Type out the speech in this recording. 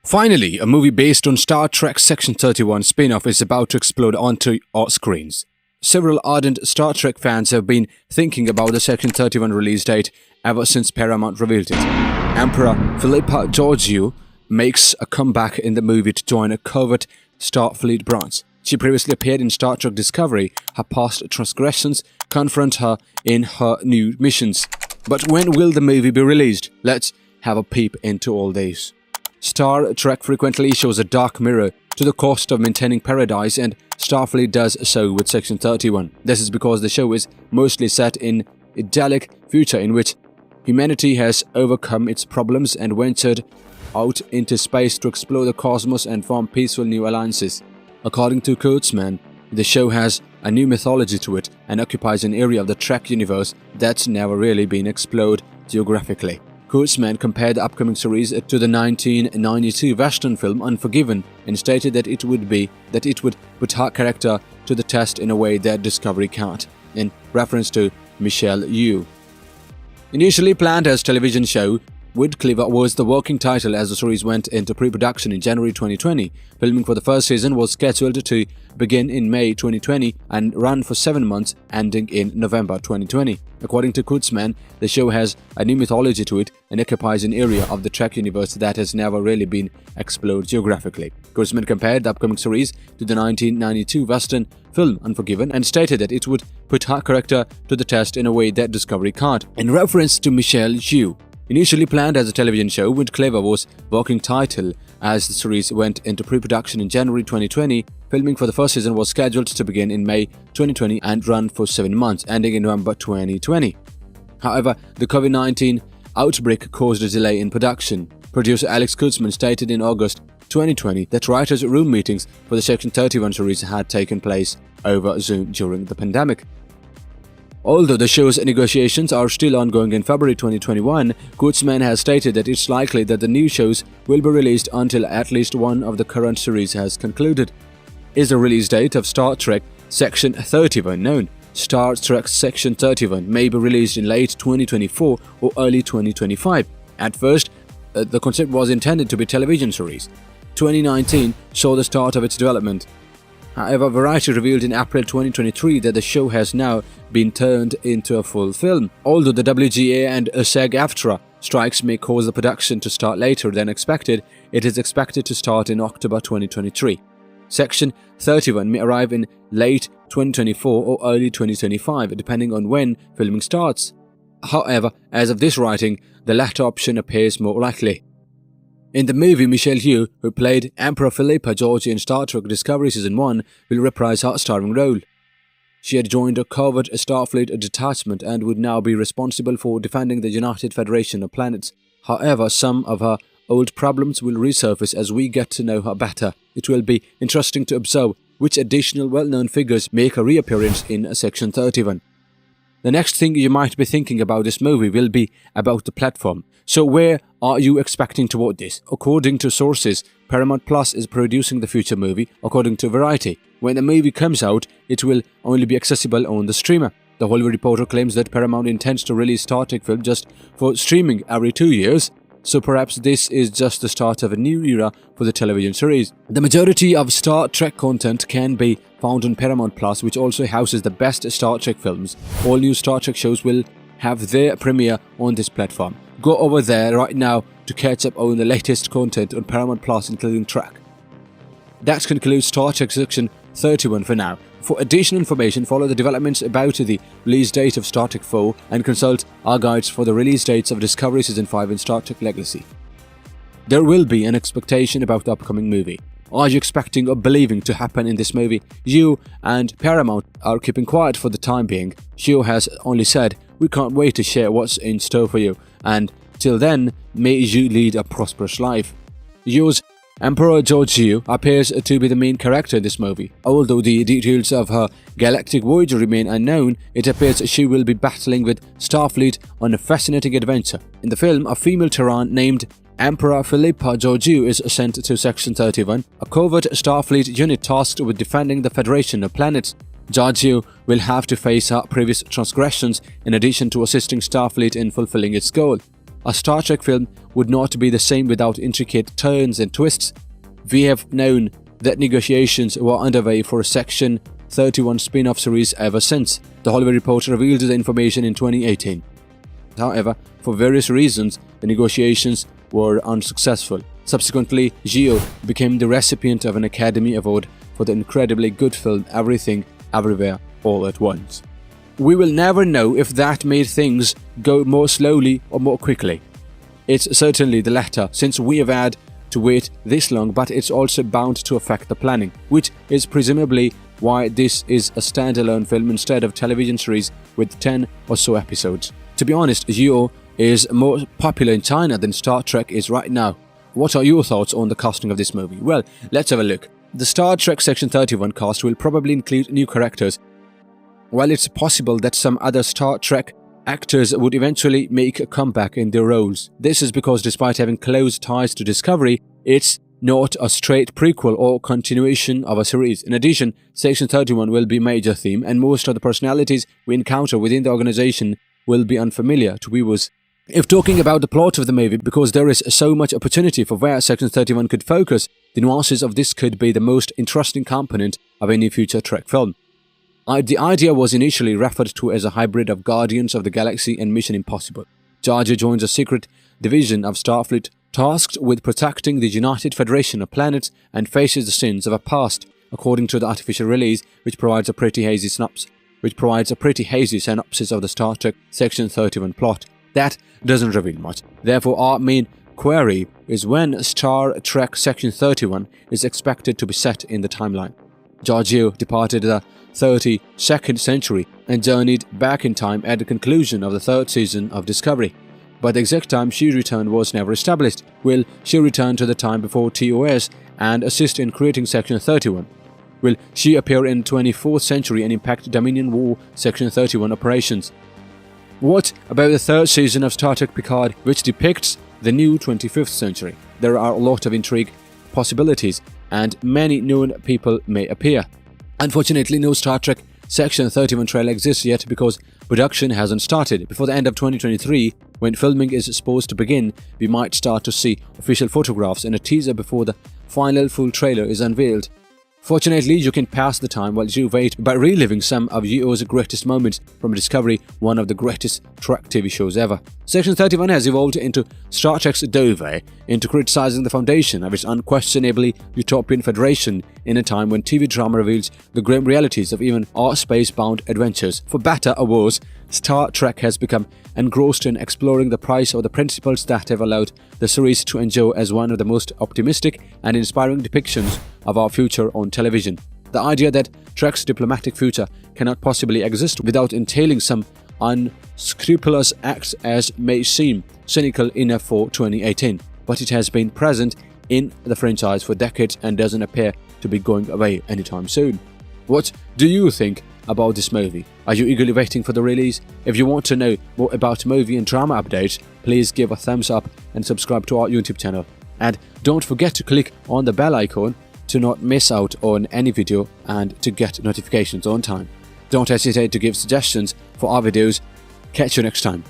Finally, a movie based on Star Trek Section 31 spin-off is about to explode onto our screens. Several ardent Star Trek fans have been thinking about the Section 31 release date ever since Paramount revealed it. Emperor Philippa Georgiou makes a comeback in the movie to join a covert Starfleet branch. She previously appeared in Star Trek Discovery. Her past transgressions confront her in her new missions. But when will the movie be released? Let's have a peep into all this. Star Trek frequently shows a dark mirror to the cost of maintaining paradise, and Starfleet does so with Section 31. This is because the show is mostly set in idyllic future in which humanity has overcome its problems and ventured out into space to explore the cosmos and form peaceful new alliances. According to Kurtzman, the show has a new mythology to it and occupies an area of the Trek universe that's never really been explored geographically. Kurtzman compared the upcoming series to the 1992 Western film Unforgiven and stated that it would put her character to the test in a way that Discovery can't, in reference to Michelle Yeoh. Initially planned as a television show, Woodcliver was the working title as the series went into pre-production in January 2020. Filming for the first season was scheduled to begin in May 2020 and run for 7 months, ending in November 2020. According to Kurtzman, the show has a new mythology to it and occupies an area of the Trek universe that has never really been explored geographically. Kurtzman compared the upcoming series to the 1992 Western film Unforgiven and stated that it would put her character to the test in a way that Discovery can't, in reference to Michelle Yeoh. Initially planned as a television show, Woodcliver was working title as the series went into pre-production in January 2020. Filming for the first season was scheduled to begin in May 2020 and run for 7 months, ending in November 2020. However, the COVID-19 outbreak caused a delay in production. Producer Alex Kurtzman stated in August 2020 that writers' room meetings for the Section 31 series had taken place over Zoom during the pandemic. Although the show's negotiations are still ongoing in February 2021, Kurtzman has stated that it's likely that the new shows will be released until at least one of the current series has concluded. Is the release date of Star Trek Section 31 known? Star Trek Section 31 may be released in late 2024 or early 2025. At first, the concept was intended to be a television series. 2019 saw the start of its development. However, Variety revealed in April 2023 that the show has now been turned into a full film. Although the WGA and SAG-AFTRA strikes may cause the production to start later than expected, it is expected to start in October 2023. Section 31 may arrive in late 2024 or early 2025, depending on when filming starts. However, as of this writing, the latter option appears more likely. In the movie, Michelle Yeoh, who played Emperor Philippa Georgiou in Star Trek Discovery Season 1, will reprise her starring role. She had joined a covert Starfleet detachment and would now be responsible for defending the United Federation of Planets. However, some of her old problems will resurface as we get to know her better. It will be interesting to observe which additional well-known figures make a reappearance in Section 31. The next thing you might be thinking about this movie will be about the platform. So where are you expecting to watch this? According to sources, Paramount Plus is producing the future movie. According to Variety, when the movie comes out, it will only be accessible on the streamer. The Hollywood Reporter claims that Paramount intends to release Star Trek film just for streaming every 2 years. So perhaps this is just the start of a new era for the television series. The majority of Star Trek content can be found on Paramount Plus, which also houses the best Star Trek films. All new Star Trek shows will have their premiere on this platform. Go over there right now to catch up on the latest content on Paramount Plus, including Trek. That concludes Star Trek Section 31 for now. For additional information, follow the developments about the release date of Star Trek 4 and consult our guides for the release dates of Discovery Season 5 and Star Trek Legacy. There will be an expectation about the upcoming movie. Are you expecting or believing to happen in this movie? You and Paramount are keeping quiet for the time being. Yeoh has only said, "We can't wait to share what's in store for you, and till then, may you lead a prosperous life." Yeoh's Emperor Georgiou appears to be the main character in this movie. Although the details of her galactic voyage remain unknown, it appears she will be battling with Starfleet on a fascinating adventure. In the film, a female Terran named Emperor Philippa Georgiou is sent to Section 31, a covert Starfleet unit tasked with defending the Federation of Planets. Georgiou will have to face her previous transgressions in addition to assisting Starfleet in fulfilling its goal. A Star Trek film would not be the same without intricate turns and twists. We have known that negotiations were underway for a Section 31 spin-off series ever since. The Hollywood Reporter revealed the information in 2018. However, for various reasons, the negotiations were unsuccessful. Subsequently, Yeoh became the recipient of an Academy Award for the incredibly good film Everything, Everywhere, All at Once. We will never know if that made things go more slowly or more quickly. It's certainly the latter, since we have had to wait this long, but it's also bound to affect the planning, which is presumably why this is a standalone film instead of a television series with 10 or so episodes. To be honest, Yeoh is more popular in China than Star Trek is right now. What are your thoughts on the casting of this movie? Well, let's have a look. The Star Trek Section 31 cast will probably include new characters. While it's possible that some other Star Trek actors would eventually make a comeback in their roles, this is because despite having close ties to Discovery, it's not a straight prequel or continuation of a series. In addition, Section 31 will be a major theme, and most of the personalities we encounter within the organization will be unfamiliar to viewers. If talking about the plot of the movie, because there is so much opportunity for where Section 31 could focus, the nuances of this could be the most interesting component of any future Trek film. The idea was initially referred to as a hybrid of Guardians of the Galaxy and Mission Impossible. Jar Jar joins a secret division of Starfleet tasked with protecting the United Federation of Planets and faces the sins of a past, according to the artificial release, which provides a pretty hazy synopsis of the Star Trek Section 31 plot. That doesn't reveal much. Therefore, our main query is when Star Trek Section 31 is expected to be set in the timeline. Jar Jar departed the 32nd century and journeyed back in time at the conclusion of the third season of Discovery. But the exact time she returned was never established. Will she return to the time before TOS and assist in creating Section 31? Will she appear in the 24th century and impact Dominion War Section 31 operations? What about the third season of Star Trek Picard, which depicts the new 25th century? There are a lot of intrigue possibilities, and many known people may appear. Unfortunately, no Star Trek Section 31 trailer exists yet because production hasn't started. Before the end of 2023, when filming is supposed to begin, we might start to see official photographs and a teaser before the final full trailer is unveiled. Fortunately, you can pass the time while you wait by reliving some of Yeoh's greatest moments from Discovery, one of the greatest Trek TV shows ever. Section 31 has evolved into Star Trek's doorway into criticizing the foundation of its unquestionably utopian federation in a time when TV drama reveals the grim realities of even our space-bound adventures. For better or worse, Star Trek has become engrossed in exploring the price of the principles that have allowed the series to endure as one of the most optimistic and inspiring depictions of our future on television. The idea that Trek's diplomatic future cannot possibly exist without entailing some unscrupulous acts as may seem cynical enough for 2018, but it has been present in the franchise for decades and doesn't appear to be going away anytime soon. What do you think about this movie? Are you eagerly waiting for the release? If you want to know more about movie and drama updates, please give a thumbs up and subscribe to our YouTube channel. And don't forget to click on the bell icon to not miss out on any video and to get notifications on time. Don't hesitate to give suggestions for our videos. Catch you next time.